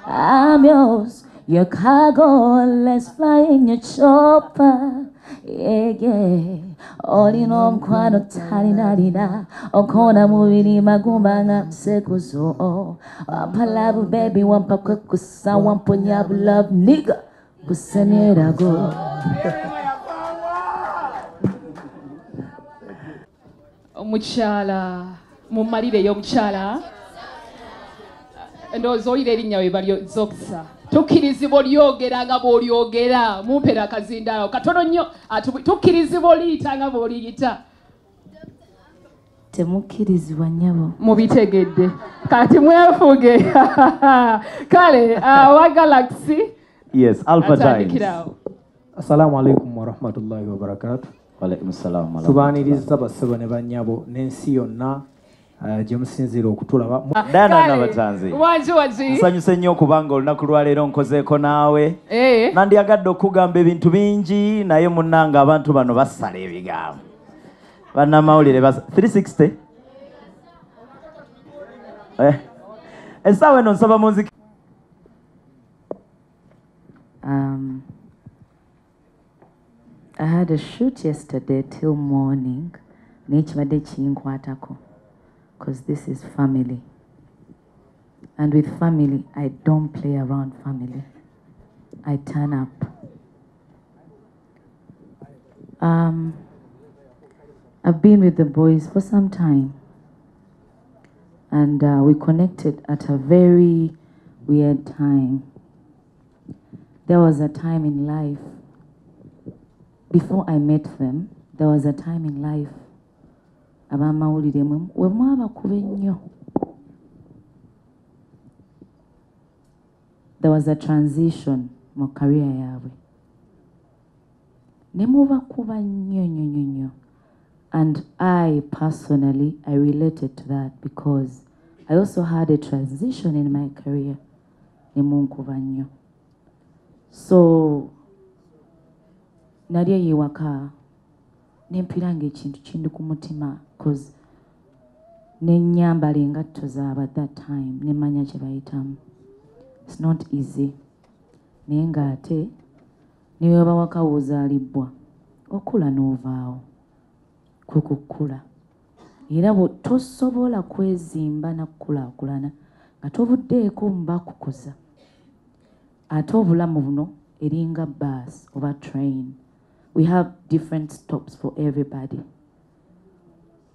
I'm yours, your cargo, let's fly in your chopper. Yeah, yeah. All in all, kwano tani narina. Okona mubiri magumba nga sekuzo. Wampalabu baby, wampa kukusa, wamponyabu love nigga. Kusenera go. Omukyala mumalire yo omukyala ndowooza oyira erinnya we bali Zoksa tukkirizibwa olyogera nga bw'olyogera mumpera akazindaalo katono nnyo tukkirizibwa oliyita nga bw'oliyita temukkirizibwa nnyabo mubitegedde kati mwefuge kale wa Galaxy yes Alpha Times assalamu alaikum warahmatullahi wabarakatuh Walaikum salam. Tubaaniriza bassebo ne bannyabo n'ensi yonna gye musinziira okutulaba. Dana n'abatanzi. Waji. Nsanyuse nnyo okubanga olunaku lwaleero nkozeeko naawe. Nandyagadde okugamba ebintu bingi naye munnanga abantu bano basala ebigambo. Bannamawulire 360. Essaawa eno nsaba munziki. I had a shoot yesterday till morning. Because this is family. And with family, I don't play around family. I turn up. I've been with the boys for some time. And we connected at a very weird time. There was a time in life. Before I met them, there was a time in life there was a transition mu career yawe. And I personally, I related to that because I also had a transition in my career. So Nadia yiwaka nempiranga ekintu kindi ku mutima cause nenyambala engatto zaabwe at that time nemanya kye bayitamu. It's not easy. Naye ng'ate niwe oba wakawozaalibwa okula n'ovaawo kwe kukkula. Era tosobola kwezimba na kukulaakulana nga tobuddeeko mu bakukuza. Ate obulamu buno eringa bus oba train. We have different stops for everybody.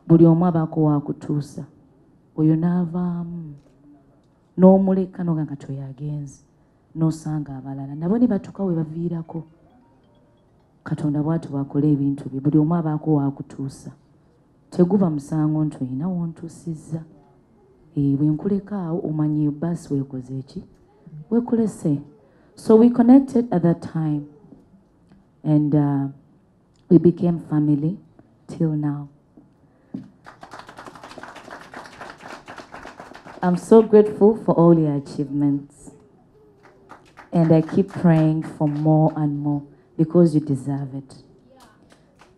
Buli omu abaako waakutuusa. Oyo n'avaamu. N'omuleka n'oga nga toyagenze. N'osanga abalala. Nabo ne batuuka we baviirako. Katonda bw'ati bw'akola ebintu bye. Buli omu abaako waakutuusa. Teguba musango nti oyina wontuusizza. Bwe nkuleka awo omanyi basi weekoze eki? Weekulese. So we connected at that time. And we became family till now. I'm so grateful for all your achievements. And I keep praying for more and more because you deserve it.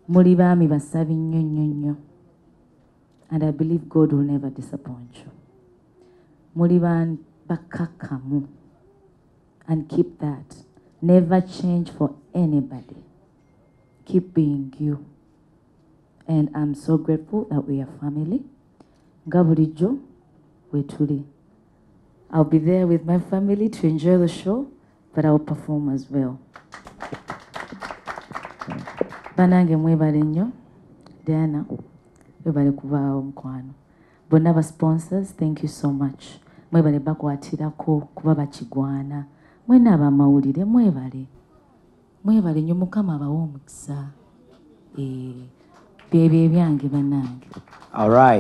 Muri bami basabi nnyo nnyo nnyo. And I believe God will never disappoint you. Muri bakakamu. And keep that. Never change for anybody. Keep being you. And I'm so grateful that we are family. Gabulijo, wetuli. I'll be there with my family to enjoy the show, but I'll perform as well. Banange mwebale nnyo. Diana, mwebale kubaawo mukwano. Bonna ba sponsors, thank you so much. Mwebale bakwatirako kuba bakigwana. Mwena abamawulire mwebale. Mwebale nnyo Mukama abawe omukisa. Byebyo ebyange bannange. All right.